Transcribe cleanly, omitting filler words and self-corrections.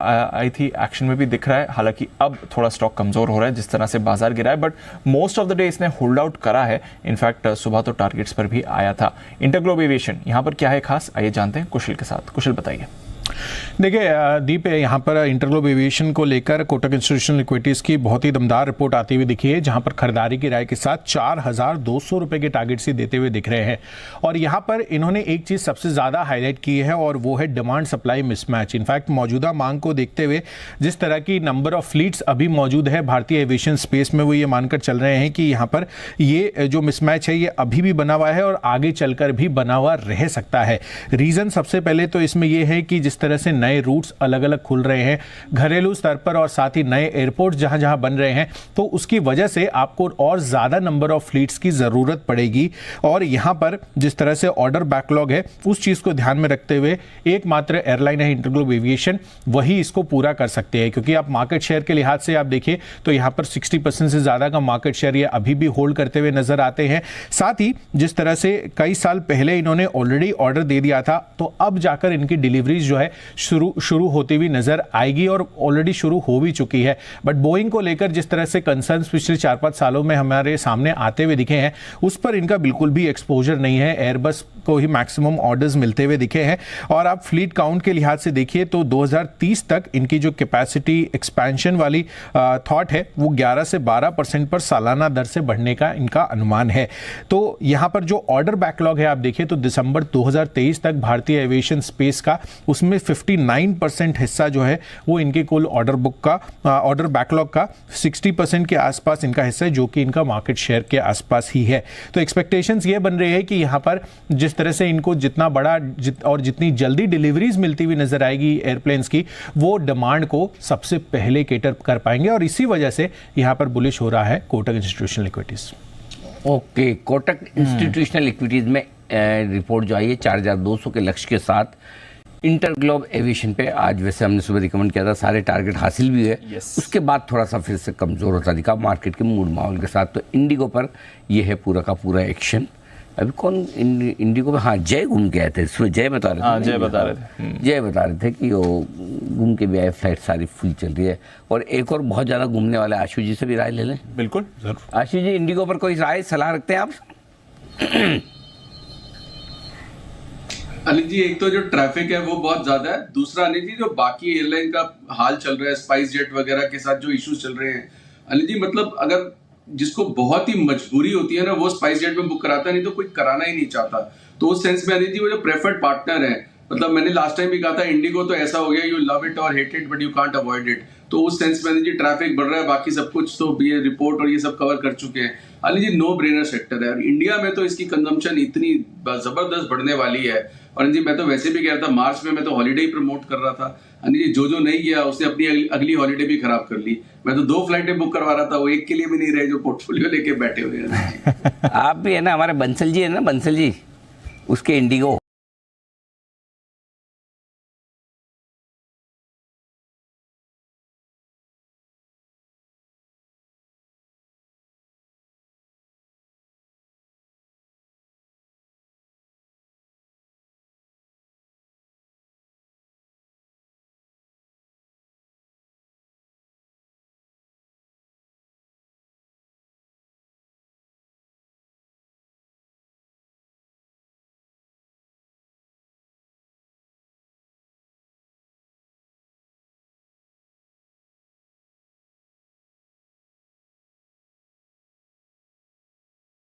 आई थी एक्शन में भी दिख रहा है, हालांकि अब थोड़ा स्टॉक कमजोर हो रहा है जिस तरह से बाजार गिरा है, but most of the day इसने होल्ड आउट करा है। इनफैक्ट सुबह तो टारगेट्स पर भी आया था। इंटरग्लोब एविएशन यहाँ पर क्या है खास, आइए जानते हैं कुशल के साथ। कुशल बताइए। देखिए दीप, यहाँ पर इंटरग्लोब एविएशन को लेकर कोटक इंस्टीट्यूशनल इक्विटीज की बहुत ही दमदार रिपोर्ट आती हुई दिखी है, जहाँ पर खरीदारी की राय के साथ 4,200 रुपए के टारगेट्स ही देते हुए दिख रहे हैं। और यहाँ पर इन्होंने एक चीज़ सबसे ज़्यादा हाईलाइट की है और वो है डिमांड सप्लाई मिसमैच। इनफैक्ट मौजूदा मांग को देखते हुए जिस तरह की नंबर ऑफ फ्लीट्स अभी मौजूद है भारतीय एविएशन स्पेस में, वो ये मानकर चल रहे हैं कि यहाँ पर ये जो मिसमैच है ये अभी भी बना हुआ है और आगे चलकर भी बना हुआ रह सकता है। रीज़न सबसे पहले तो इसमें यह है कि जिस तरह से नए रूट्स अलग अलग खुल रहे हैं घरेलू स्तर पर और साथ ही नए एयरपोर्ट जहां जहां बन रहे हैं, तो उसकी वजह से आपको और ज्यादा नंबर ऑफ फ्लीट्स की जरूरत पड़ेगी। और यहां पर जिस तरह से ऑर्डर बैकलॉग है उस चीज को ध्यान में रखते हुए एकमात्र एयरलाइन है इंटरग्लोब एविएशन, वही इसको पूरा कर सकते हैं। क्योंकि आप मार्केट शेयर के लिहाज से आप देखिए तो यहां पर 60% से ज्यादा का मार्केट शेयर ये अभी भी होल्ड करते हुए नजर आते हैं। साथ ही जिस तरह से कई साल पहले इन्होंने ऑलरेडी ऑर्डर दे दिया था, तो अब जाकर इनकी डिलीवरीज जो है शुरू होती हुई नजर आएगी और ऑलरेडी शुरू हो भी चुकी है। बट बोइंग को लेकर जिस तरह से कंसर्न्स पिछले 4-5 सालों में हमारे सामने आते हुए दिखे हैं, उस पर इनका बिल्कुल भी एक्सपोजर नहीं है। एयरबस को ही मैक्सिमम ऑर्डर्स मिलते हुए दिखे हैं। और आप फ्लीट काउंट के लिहाज से देखिए तो 2030 तक इनकी जो कैपेसिटी एक्सपेंशन वाली थॉट है वो 11 से 12% पर सालाना दर से बढ़ने का इनका अनुमान है। तो यहाँ पर जो ऑर्डर बैकलॉग है आप देखिए तो दिसंबर 2023 तक भारतीय एविएशन स्पेस का उसमें 59% हिस्सा जो है वो इनके कुल ऑर्डर बुक का ऑर्डर बैकलॉग का 60% के आसपास इनका हिस्सा है, जो कि इनका मार्केट शेयर के आसपास ही है। तो एक्सपेक्टेशंस ये बन रही है कि यहाँ पर जिस तरह से इनको जितना बड़ा और जितनी जल्दी डिलीवरीज मिलती हुई नजर आएगी एयरप्लेन्स की, वो डिमांड को सबसे पहले केटर कर पाएंगे और इसी वजह से यहाँ पर बुलिश हो रहा है Kotak institutional equities. Okay, Kotak institutional equities में रिपोर्ट जो आई है 4,200 के लक्ष्य के साथ इंटरग्लोब एविएशन पे आज वैसे हमने सुबह रिकमेंड किया था, सारे टारगेट हासिल भी है। उसके बाद थोड़ा सा फिर से कमज़ोर होता दिखा मार्केट के मूड माहौल के साथ। तो इंडिगो पर ये है पूरा का पूरा एक्शन। अभी कौन इंडिगो पे, हाँ जय घूम के आए थे, जय बता रहे थे, जय बता रहे थे कि वो घूम के भी आए, फ्लाइट सारी फुल चल रही है। और एक और बहुत ज़्यादा घूमने वाले आशु जी से भी राय ले लें। बिल्कुल जरूर। आशु जी, इंडिगो पर कोई राय सलाह रखते हैं आप? अनिल जी, एक तो जो ट्रैफिक है वो बहुत ज्यादा है, दूसरा अनिल जी जो बाकी एयरलाइन का हाल चल रहा है, स्पाइस जेट वगैरह के साथ जो इश्यूज चल रहे हैं अनिल जी, मतलब अगर जिसको बहुत ही मजबूरी होती है ना वो स्पाइस जेट में बुक कराता है, नहीं तो कोई कराना ही नहीं चाहता। तो उस सेंस में अनिल जी वो जो प्रेफर्ड पार्टनर है, मतलब मैंने लास्ट टाइम भी कहा था इंडिगो तो ऐसा हो गया, यू लव इट और hate it but you can't avoid it. तो उस सेंस में अनिल जी ट्रैफिक बढ़ रहा है, बाकी सब कुछ तो ये रिपोर्ट और ये सब कवर कर चुके हैं। Anil ji no brainer sector है और इंडिया में तो इसकी कंजम्पशन इतनी जबरदस्त बढ़ने वाली है। और अनिल जी मैं तो वैसे भी कह रहा था, मार्च में मैं तो हॉलीडे ही प्रमोट कर रहा था। अनिल जी जो नहीं गया उसने अपनी अगली हॉलीडे भी खराब कर ली। मैं तो 2 फ्लाइटें बुक करवा रहा था, वो एक के लिए भी नहीं रहे जो पोर्टफोलियो लेके बैठे हुए हैं। आप भी है ना, हमारे बंसल जी है ना, बंसल जी, उसके इंडिगो